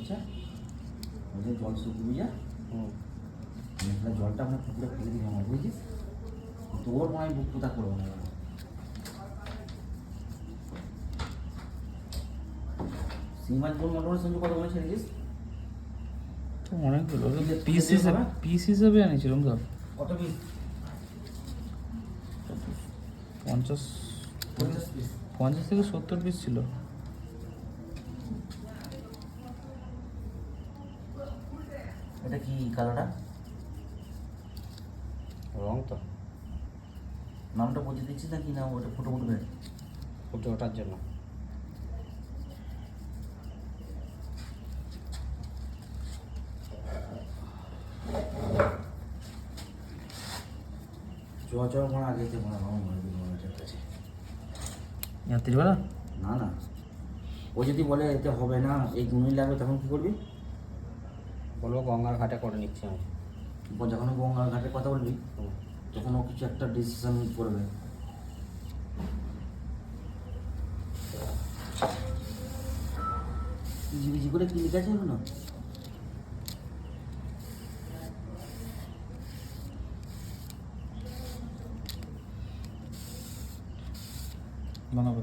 হচ্ছে ওই যে জল শুকিয়ে যা জলটা আমরা পুকুরে ফেলে দিই আমার বুঝেছিস, তোর মনে হয় বুক পোতা করবো না। শিং মাছ কোন মোটামুটি সঞ্জু কত করে ছেড়েছিস? অনেকগুলো পিস হিসেবে আনিছিলাম ধর কত পিস? 50 পিস। 50 থেকে 70 পিস ছিল। এটা কি কালোটা? রং তো নামটা বুঝে দিচ্ছিস না কি নাম? ওটা ফুটো ফুটো বের ফুটে ওঠার জন্য। চোয়া মনে আগে থেকে মনে হয় মনে আছে রাত্রিবেলা না না, ও যদি বলে এতে হবে না এই গুণই লাগবে তখন কী করবি? বলবো গঙ্গার ঘাটে করে নিচ্ছি আমি। যখন গঙ্গার ঘাটের কথা বলবি তখন ও কিছু একটা ডিসিশন করবে। ইজি বিজি করে কি লিখে আছে না? বানাবো।